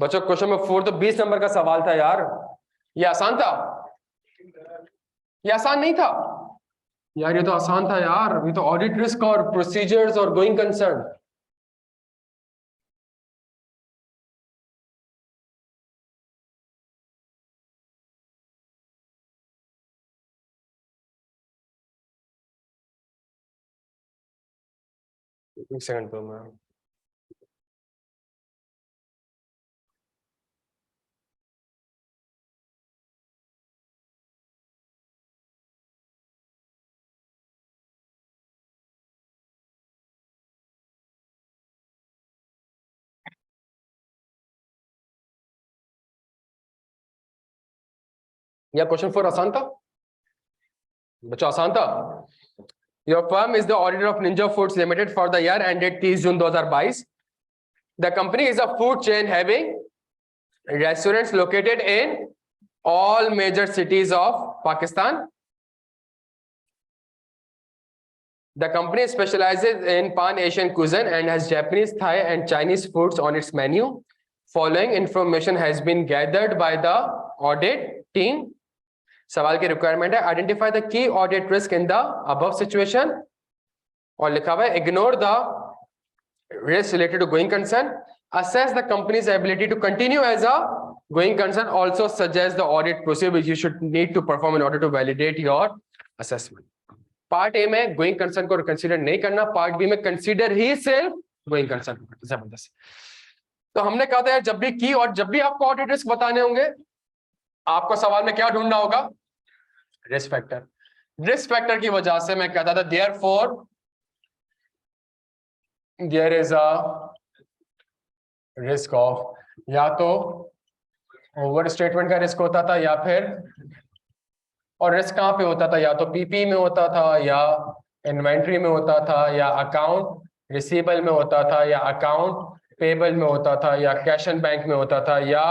बच्चों question number 4 तो 20 number का सवाल था यार, ये आसान था? ये आसान नहीं था यार, ये तो आसान था यार, ये तो ऑडिट रिस्क और प्रोसीजर्स और गोइंग कंसर्न। एक सेकंड तो मैं या क्वेश्चन 4 आसान था बच्चों, आसान था। Your firm is the auditor of Ninja Foods Limited for the year ended 30 June 2022. The company is a food chain having restaurants located in all major cities of Pakistan. The company specializes in Pan-Asian cuisine and has Japanese, Thai, and Chinese foods on its menu. Following information has been gathered by the audit team. सवाल की requirement है identify the key audit risk in the above situation, और लिखा हुआ है ignore the risk related to going concern, assess the company's ability to continue as a going concern, also suggest the audit procedure which you should need to perform in order to validate your assessment. Part A में going concern को consider नहीं करना, part B में consider ही सिर्फ going concern. जबरदस्त। तो हमने कहा था यार जब भी की और जब भी आपको ऑडिट रिस्क बताने होंगे, आपको सवाल में क्या ढूंढना होगा? Risk factor. रिस्क फैक्टर की वजह से मैं कहता था therefore there is a risk of, या तो ओवर स्टेटमेंट का रिस्क होता था या फिर, और रिस्क कहां पे होता था? या तो पीपी में होता था, या इन्वेंट्री में होता था, या अकाउंट रिसीवेबल में होता था, या अकाउंट पेबल में होता था, या कैश एंड बैंक में होता था, या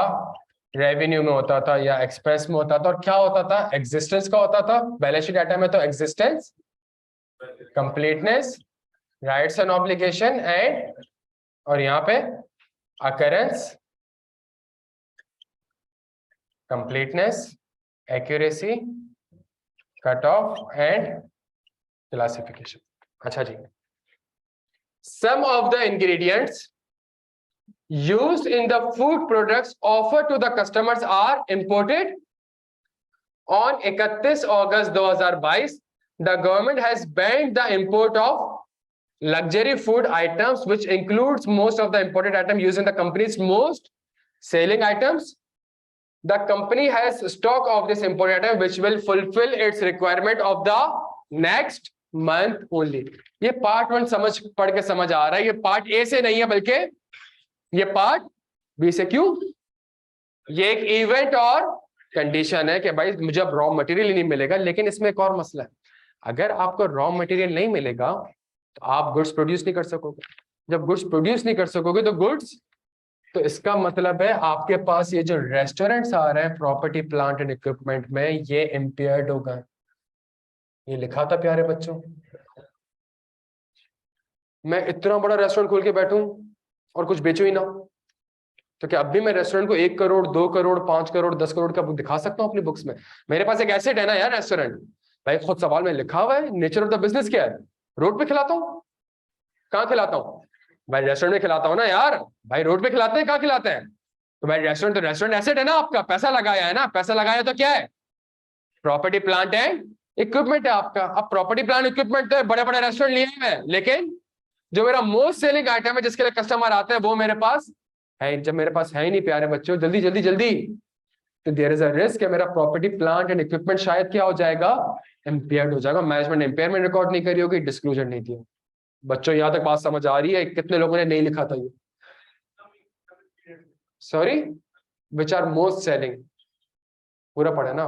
रेवेन्यू में होता था, या एक्सपेंस में होता था। और क्या होता था? एग्जिस्टेंस का होता था। बैलेंस शीट डाटा में तो existence, completeness, rights and obligation and, और यहाँ पे occurrence, completeness, accuracy, cutoff and classification. अच्छा जी, some of the ingredients used in the food products offered to the customers are imported. On 31 August 2022, the government has banned the import of luxury food items, which includes most of the imported items used in the company's most selling items. The company has stock of this imported item which will fulfill its requirement of the next month only. ये part 1 समझ पढ़ के समझ आ रहा है, ये part A से नहीं है बल्कि ये पार्ट बी से। क्यों? ये एक इवेंट और कंडीशन है कि भाई मुझे अब रॉ मटेरियल नहीं मिलेगा। लेकिन इसमें एक और मसला है, अगर आपको रॉ मटेरियल नहीं मिलेगा तो आप गुड्स प्रोड्यूस नहीं कर सकोगे। जब गुड्स प्रोड्यूस नहीं कर सकोगे तो गुड्स, तो इसका मतलब है आपके पास ये जो रेस्टोरेंट्स आ रहे हैं प्रॉपर्टी प्लांट एंड इक्विपमेंट में, ये इम्पेयर्ड होगा। ये लिखा था प्यारे बच्चों, मैं इतना बड़ा रेस्टोरेंट खोल के बैठूं और कुछ बेचूं ही ना, तो क्या अब भी मैं रेस्टोरेंट को 1 करोड़ 2 करोड़ 5 करोड़ 10 करोड़ का दिखा सकता हूं अपनी बुक्स में? मेरे पास एक एसेट है ना यार रेस्टोरेंट। भाई खुद सवाल में लिखा हुआ है, नेचर ऑफ द बिजनेस क्या है? रोड पे खिलाता हूँ? कहाँ खिलाता हूँ भाई? रेस्टोरेंट में खिलाता हूँ ना यार। भाई रोड पे खिलाते हैं, कहाँ खिलाते हैं? तो भाई रेस्टोरेंट, तो रेस्टोरेंट एसेट है ना आपका, पैसा लगाया है ना, पैसा लगाया तो क्या है? प्रॉपर्टी प्लांट एंड इक्विपमेंट है आपका। अब प्रॉपर्टी प्लांट इक्विपमेंट तो बड़े बड़े रेस्टोरेंट लिए हैं, लेकिन जो मेरा मोस्ट सेलिंग आइटम है जिसके लिए कस्टमर आते हैं वो मेरे पास है। जब मेरे पास है ही नहीं प्यारे बच्चों, जल्दी जल्दी जल्दी, तो देयर इज अ रिस्क मेरा प्रॉपर्टी प्लांट एंड इक्विपमेंट शायद क्या हो जाएगा? इम्पेयर्ड हो जाएगा। मैनेजमेंट ने इम्पेयरमेंट रिकॉर्ड नहीं करी होगी, डिस्क्लोजर नहीं दिया। बच्चों यहां तक बात समझ आ रही है? कितने लोगों ने नहीं लिखा था ये? Sorry, which are most selling, पूरा पढ़े ना।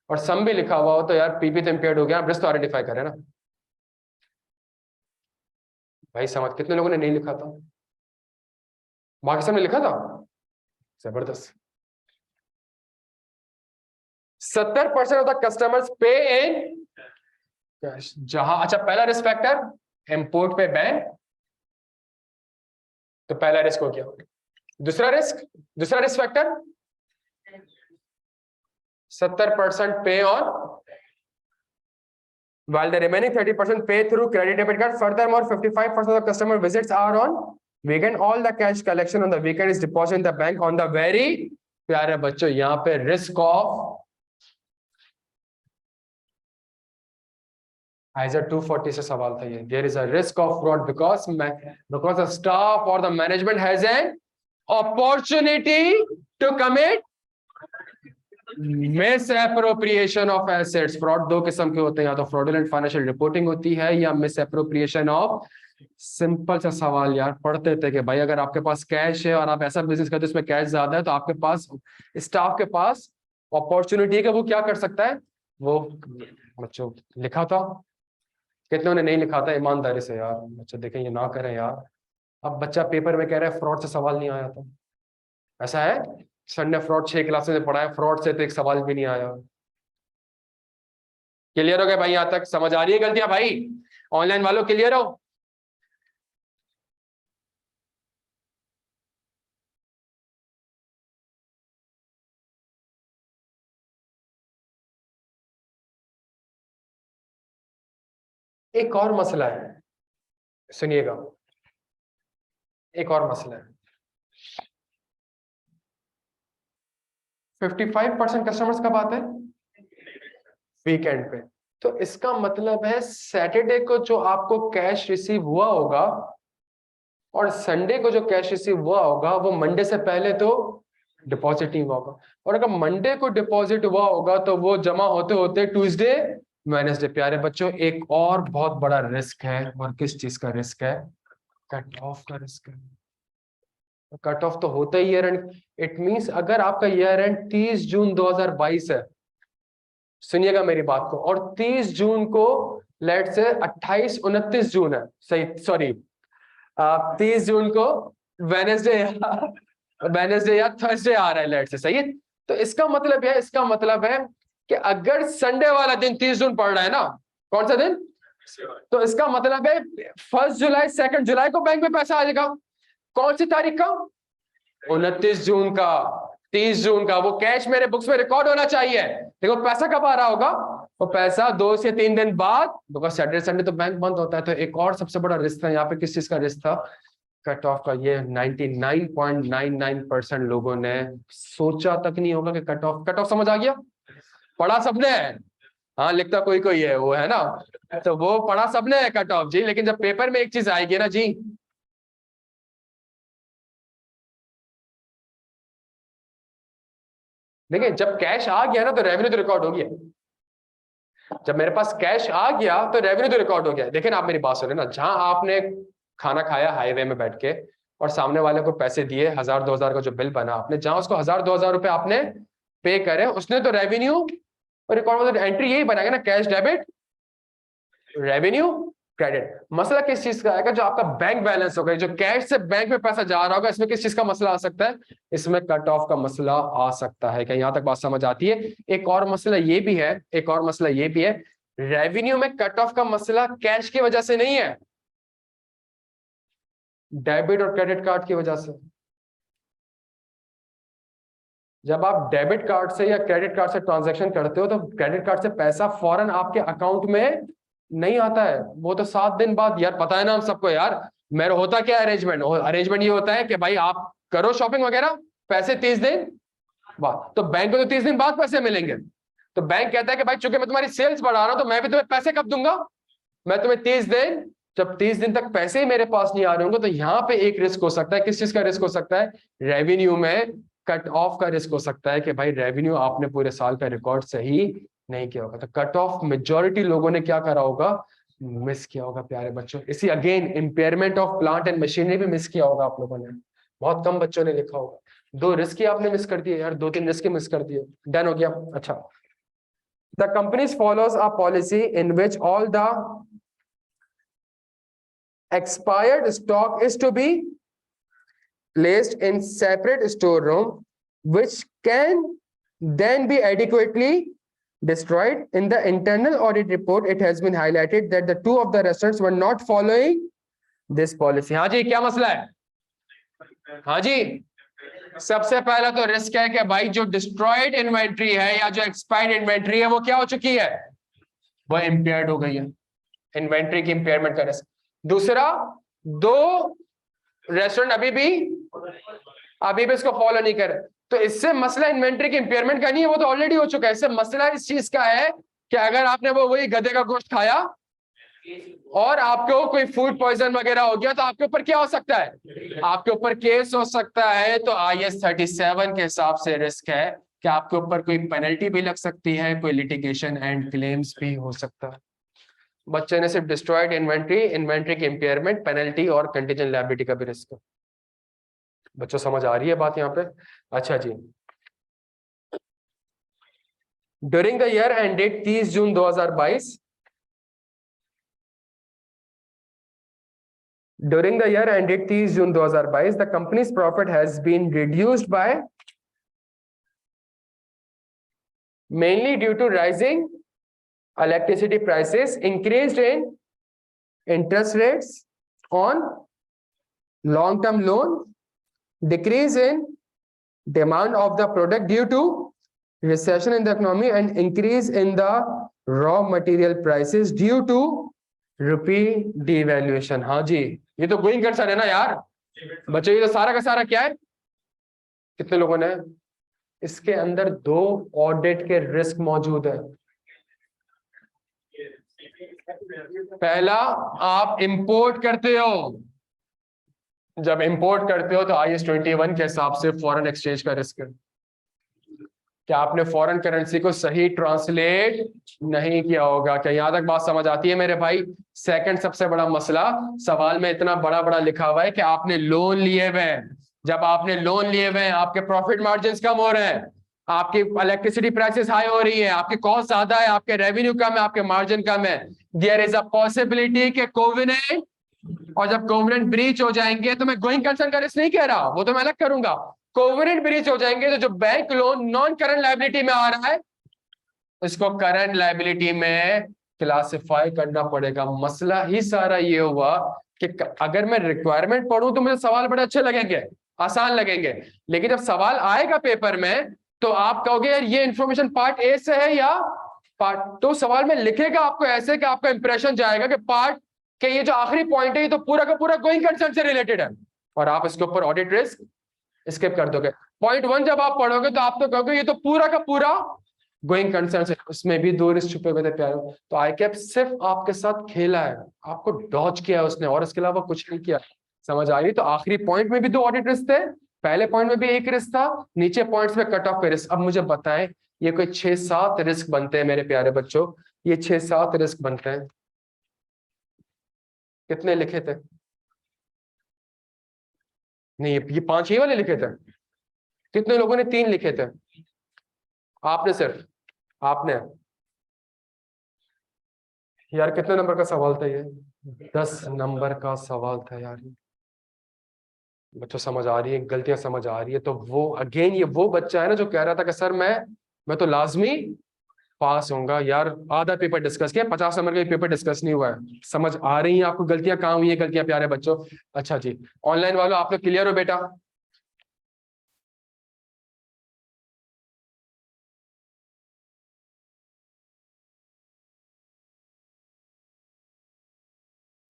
और सम भी लिखा हुआ हो तो यार पीपी तो इम्पेयर्ड हो गया, रिस्क तो आइडेंटिफाई करें ना भाई। समझ, कितने लोगों ने नहीं लिखा था? बाकी सब ने लिखा था। जबरदस्त। 70% ऑफ द कस्टमर्स पे इन कैश। जहां, अच्छा पहला रिस्क फैक्टर इम्पोर्ट पे बैन, तो पहला रिस्क हो गया। दूसरा रिस्क फैक्टर 70% पे on, while the remaining 30% pay through credit debit card. Furthermore, 55% of customer visits are on weekend. All the cash collection on the weekend is deposited in the bank on the very, प्यारे बच्चों यहाँ पे risk of ISA 240 से सवाल था ये. There is a risk of fraud because the staff or the management has an opportunity to commit misappropriation of assets. Fraud दो किस्म के होते हैं, या तो फ्रॉडुलेंट फाइनेंशियल रिपोर्टिंग होती है या मिसएप्रोप्रिएशन ऑफ. सिंपल सा सवाल यार पढ़ते थे कि भाई अगर आपके पास कैश है और आप ऐसा बिजनेस करते हो उसमें कैश ज्यादा है, तो आपके पास स्टाफ के पास अपॉर्चुनिटी है कि वो क्या कर सकता है. वो बच्चों लिखा था, कितनों ने नहीं लिखा था ईमानदारी से यार. बच्चे देखें ये ना करें यार. अब बच्चा पेपर में कह रहा है फ्रॉड से सवाल नहीं आया था. ऐसा है, सर ने फ्रॉड 6 क्लास में पढ़ा है, फ्रॉड से तो एक सवाल भी नहीं आया. क्लियर हो गया भाई? यहां तक समझ आ रही है गलतियां भाई? ऑनलाइन वालों क्लियर हो? एक और मसला है, सुनिएगा. एक और मसला है. 55% कस्टमर्स कब आते हैं? वीकेंड पे. तो इसका मतलब है सैटरडे को जो आपको कैश रिसीव हुआ होगा और संडे को जो कैश रिसीव हुआ होगा वो मंडे से पहले तो डिपॉजिट नहीं हुआ होगा. और अगर मंडे को डिपॉजिट हुआ होगा तो वो जमा होते होते ट्यूसडे वेडनेसडे. प्यारे बच्चों एक और बहुत बड़ा रिस्क है. और किस चीज का रिस्क है? कट ऑफ का रिस्क है. कट ऑफ तो होता ही ईयर एंड. इट मींस अगर आपका ईयर एंड 30 जून 2022 है, सुनिएगा मेरी बात को, और 30 जून को लेट से 29 जून है, सही सॉरी 30 जून को वेडनेसडे या थर्सडे आ रहा है लेट से, सही है. तो इसका मतलब है कि अगर संडे वाला दिन 30 जून पड़ रहा है ना, कौन सा दिन, तो इसका मतलब है 1 जुलाई 2 जुलाई को बैंक में पैसा आ जाएगा. कौन सी तारीख का? 29 जून का, 30 जून का. वो कैश मेरे बुक्स में रिकॉर्ड होना चाहिए. देखो पैसा कब आ रहा होगा? वो पैसा 2 से 3 दिन बाद, बिकॉज सैटरडे संडे तो बैंक बंद होता है. तो एक और सबसे बड़ा रिस्क था यहाँ पे. किस चीज का रिस्क था? कट ऑफ का. ये 99.99% लोगों ने सोचा तक नहीं होगा कि कट ऑफ समझ आ गया? पढ़ा सबने? हाँ लिखता कोई कोई है, वो है ना, तो वो पढ़ा सबने है कट ऑफ जी. लेकिन जब पेपर में एक चीज आएगी ना जी, देखिए जब कैश आ गया ना तो रेवेन्यू तो रिकॉर्ड हो गया. जब मेरे पास कैश आ गया तो रेवेन्यू तो रिकॉर्ड हो गया. देखिए ना आप मेरी बात सुने ना, जहां आपने खाना खाया हाईवे में बैठ के और सामने वाले को पैसे दिए 1000-2000 का जो बिल बना, आपने जहां उसको 1000-2000 रुपए आपने पे करे, उसने तो रेवेन्यू और रिकॉर्ड में एंट्री यही बनाएगा ना, कैश डेबिट रेवेन्यू क्रेडिट. मसला किस चीज का आएगा? जो आपका बैंक बैलेंस होगा, जो कैश से बैंक में पैसा जा रहा होगा, इसमें किस चीज का मसला आ सकता है? इसमें कट ऑफ का मसला आ सकता है. क्या यहां तक बात समझ आती है? एक और मसला ये भी है, रेवेन्यू में कट ऑफ का मसला कैश की वजह से नहीं है, डेबिट और क्रेडिट कार्ड की वजह से. जब आप डेबिट कार्ड से या क्रेडिट कार्ड से ट्रांजैक्शन करते हो तो क्रेडिट कार्ड से पैसा फौरन आपके अकाउंट में नहीं आता है, वो तो 7 दिन बाद. यार पता है ना हम सबको यार, मेरा होता क्या अरेंजमेंट ये होता है कि भाई आप करो शॉपिंग वगैरह, पैसे 30 दिन बाद. तो बैंक को तो 30 दिन बाद पैसे मिलेंगे. तो बैंक कहता है कि भाई चूंकि मैं तुम्हारी सेल्स बढ़ा रहा हूं तो मैं भी तुम्हें पैसे कब दूंगा? मैं तुम्हें 30 दिन. जब 30 दिन तक पैसे ही मेरे पास नहीं आ रहे होंगे तो यहाँ पे एक रिस्क हो सकता है. किस चीज का रिस्क हो सकता है? रेवेन्यू में कट ऑफ का रिस्क हो सकता है कि भाई रेवेन्यू आपने पूरे साल का रिकॉर्ड सही नहीं किया होगा. तो कट ऑफ मेजॉरिटी लोगों ने क्या करा होगा? मिस किया होगा प्यारे बच्चों. इसी again impairment of plant and machinery भी मिस किया होगा आप लोगों ने. बहुत कम बच्चों ने लिखा होगा. 2 रिस्क ही आपने मिस कर दिए यार, 2-3 रिस्क मिस कर दिए. डन हो गया. अच्छा, the companies follows a policy in which all the expired stock is to be placed in separate storeroom which can then be adequately destroyed. In the internal audit report it has been highlighted that the 2 of the restaurants were not following this policy. हाँ जी क्या मसला है? हाँ जी सबसे पहला तो risk है कि भाई जो डिस्ट्रॉयड इन्वेंट्री है या जो एक्सपायर्ड इन्वेंट्री है वो क्या हो चुकी है, वो इम्पेयर्ड हो गई है, इन्वेंट्री की इम्पेयरमेंट का रिस्क। दूसरा, दो रेस्टोरेंट अभी भी इसको फॉलो नहीं कर, तो इससे मसला इन्वेंट्री की इम्पेयरमेंट का नहीं है, वो तो ऑलरेडी हो चुका है। इससे मसला इस चीज का है कि अगर आपने वो वही गधे का गोश्त खाया और आपको कोई फूड पॉइजन वगैरह हो गया तो आपके ऊपर क्या हो सकता है, आपके ऊपर केस हो सकता है। तो IAS 37 के हिसाब से रिस्क है कि आपके ऊपर कोई पेनल्टी भी लग सकती है, कोई लिटिगेशन एंड क्लेम्स भी हो सकता है। बच्चे ने सिर्फ डिस्ट्रॉयड इन्वेंट्री की इम्पेयरमेंट, पेनल्टी और कंटीजेंट लायबिलिटी का भी रिस्क है। बच्चों समझ आ रही है बात यहाँ पे? अच्छा जी, during the year ended 30 June 2022, during the year ended 30 June 2022, the company's profit has been reduced by mainly due to rising electricity prices, increased in interest rates on long-term loan, decrease in demand of the product due to recession in the economy, and increase in the raw material prices due to rupee devaluation। हाँ जी, ये तो going concern है ना यार बच्चों, ये तो सारा का सारा क्या है, कितने लोगों ने, इसके अंदर दो ऑडिट के रिस्क मौजूद है। पहला, आप इंपोर्ट करते हो, जब इंपोर्ट करते हो तो IAS 21 के हिसाब से फॉरेन एक्सचेंज का रिस्क है कि आपने फॉरेन करेंसी को सही ट्रांसलेट नहीं किया होगा। क्या यहां तक बात समझ आती है मेरे भाई? सेकंड सबसे बड़ा मसला, सवाल में इतना बड़ा बड़ा लिखा हुआ है कि आपने लोन लिए हुए हैं, जब आपने लोन लिए हुए हैं आपके प्रॉफिट मार्जिन कम हो रहे हैं, आपकी इलेक्ट्रिसिटी प्राइसेस हाई हो रही है, आपके कॉस्ट ज्यादा है, आपके रेवेन्यू कम है, आपके मार्जिन कम है, देयर इज अ पॉसिबिलिटी कि कोवेनेंट, और जब कोवेनेंट ब्रीच हो जाएंगे तो मैं गोइंग कंसर्न का रिस्क नहीं कह रहा, वो तो मैं अलग करूंगा, कोवेनेंट ब्रीच हो जाएंगे तो जो bank loan non current liability में आ रहा है इसको करंट लायबिलिटी में क्लासिफाई करना पड़ेगा। मसला ही सारा ये हुआ कि अगर मैं रिक्वायरमेंट पढ़ूं तो मुझे सवाल बड़े अच्छे लगेंगे, आसान लगेंगे, लेकिन जब सवाल आएगा पेपर में तो आप कहोगे यार ये इंफॉर्मेशन पार्ट ए से है या पार्ट, तो सवाल में लिखेगा आपको ऐसे कि आपका इंप्रेशन जाएगा कि पार्ट के ये जो आखिरी पॉइंट है ये तो पूरा का पूरा गोइंग कंसर्न से रिलेटेड है, और आप इसके ऊपर ऑडिट रिस्क स्किप कर दोगे। पॉइंट 1 जब आप पढ़ोगे तो आप तो कहोगे ये तो पूरा का पूरा गोइंग कंसर्न से, उसमें भी दो रिस्क छुपे हुए थे प्यारे। तो ICAP सिर्फ आपके साथ खेला है, आपको डॉज किया है उसने, और इसके अलावा कुछ नहीं किया। समझ आ रही? तो आखिरी पॉइंट में भी दो ऑडिट रिस्क थे, पहले पॉइंट में भी एक रिस्क था, नीचे पॉइंट्स में कट ऑफ पे रिस्क। अब मुझे बताएं ये कोई 6-7 रिस्क बनते हैं मेरे प्यारे बच्चों, ये 6-7 रिस्क बनते हैं। कितने लिखे थे? नहीं, ये 5 ही वाले लिखे थे। कितने लोगों ने 3 लिखे थे? आपने, सिर्फ आपने। यार कितने नंबर का सवाल था ये? 10 नंबर का सवाल था यार। बच्चों समझ आ रही है, गलतियां समझ आ रही है? तो वो अगेन ये वो बच्चा है ना जो कह रहा था कि सर मैं तो लाजमी पास होऊंगा। यार आधा पेपर डिस्कस किया, 50 नंबर का पेपर डिस्कस नहीं हुआ है। समझ आ रही है आपको गलतियां कहाँ हुई है, गलतियां प्यारे बच्चों? अच्छा जी, ऑनलाइन वालों आप लोग क्लियर हो बेटा?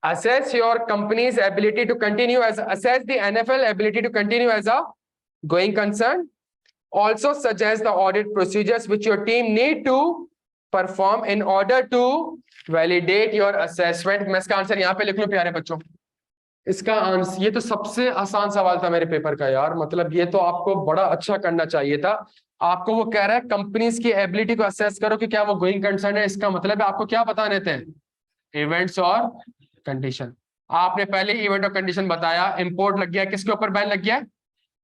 assess your company's ability to continue as assess the NFL ability to continue as a going concern. Also suggest the audit procedures which your team need to perform in order to validate your assessment. मैं इसका answer यहाँ पे लिख लूं प्यारे बच्चों? इसका answer, ये तो सबसे आसान सवाल था मेरे पेपर का यार, मतलब ये तो आपको बड़ा अच्छा करना चाहिए था। आपको वो कह रहा है कंपनीज की एबिलिटी को असेस करो कि क्या वो गोइंग कंसर्न है, इसका मतलब है आपको क्या बताने थे? इवेंट्स और कंडीशन। आपने पहले इवेंट और कंडीशन बताया, इंपोर्ट लग गया, किसके ऊपर बैन लग गया?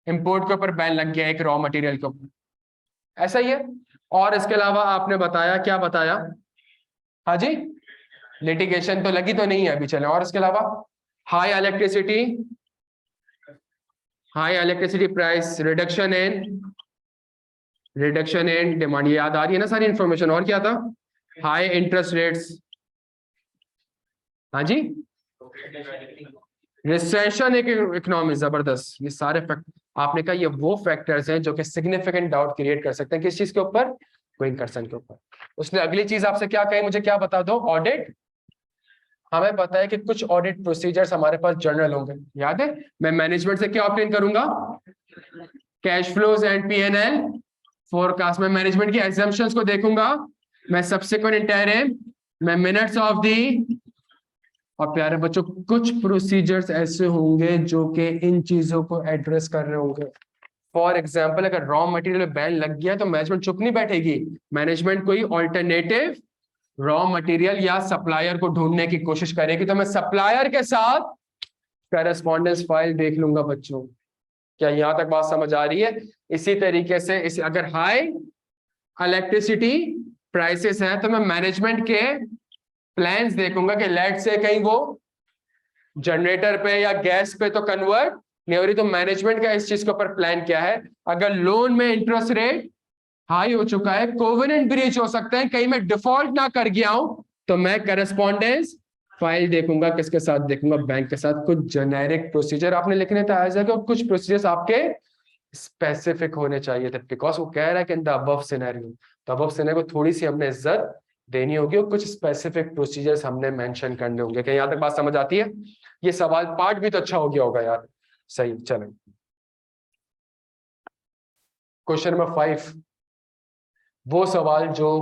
इंपोर्ट के ऊपर बैन लग गया, एक रॉ मटेरियल के ऊपर, ऐसा ही है। और इसके अलावा आपने बताया, क्या बताया? हाँ जी, लिटिगेशन तो लगी तो नहीं है अभी, चले। और इसके अलावा high electricity price, reduction in demand, ये याद आ रही है ना सारी इंफॉर्मेशन? और क्या था? हाई इंटरेस्ट रेट्स, हाँ जी, रिसेशन एक इकोनॉमी, जबरदस्त, ये सारे फैक्ट। आपने कहा ये वो फैक्टर्स हैं जो कि सिग्निफिकेंट डाउट क्रिएट कर सकते हैं किस चीज के ऊपर, गोइंग कंसर्न के ऊपर। उसने अगली चीज आपसे क्या कही, मुझे क्या बता दो, ऑडिट। हमें पता है कि कुछ ऑडिट प्रोसीजर्स हमारे पास जर्नल होंगे, याद है, मैं मैनेजमेंट से क्या ऑब्टेन करूंगा, cash flows and PNL forecast. में मैनेजमेंट की एग्जाम्पशंस को देखूंगा, मैं सब्सिक्वेंट इंटरिम, मैं मिनट्स ऑफ दी, और प्यारे बच्चों कुछ प्रोसीजर्स ऐसे होंगे जो कि इन चीजों को एड्रेस कर रहे होंगे। फॉर एग्जाम्पल अगर रॉ मटेरियल बैन लग गया तो मैनेजमेंट चुप नहीं बैठेगी, मैनेजमेंट कोई ऑल्टरनेटिव रॉ मटेरियल या सप्लायर को ढूंढने की कोशिश करेगी, तो मैं सप्लायर के साथ करस्पॉन्डेंस फाइल देख लूंगा बच्चों। क्या यहां तक बात समझ आ रही है? इसी तरीके से अगर हाई इलेक्ट्रिसिटी प्राइसेस है तो मैं मैनेजमेंट के प्लान्स देखूंगा कि लेट से कहीं वो जनरेटर पे या गैस पे तो कन्वर्ट नहीं हो रही, तो मैनेजमेंट का इस चीज के ऊपर प्लान क्या है। अगर लोन में इंटरेस्ट रेट हाई हो चुका है, कोवेनेंट ब्रीच हो सकता है, कहीं मैं डिफॉल्ट ना कर गया हूं, तो मैं करस्पॉन्डेंस फाइल देखूंगा, किसके साथ देखूंगा, बैंक के साथ। कुछ जेनेरिक प्रोसीजर आपने लिखने था एज और कुछ प्रोसीजर्स आपके स्पेसिफिक होने चाहिए थे, बिकॉज वो कह रहा है कि इन द अबव सिनेरियो, तो अबव सिनेरियो को थोड़ी सी हमने इज्जत देनी होगी और कुछ स्पेसिफिक प्रोसीजर्स हमने मेंशन करने होंगे। क्या यहां तक बात समझ आती है? ये सवाल पार्ट भी तो अच्छा हो गया होगा यार। सही, चलें क्वेश्चन नंबर 5, वो सवाल जो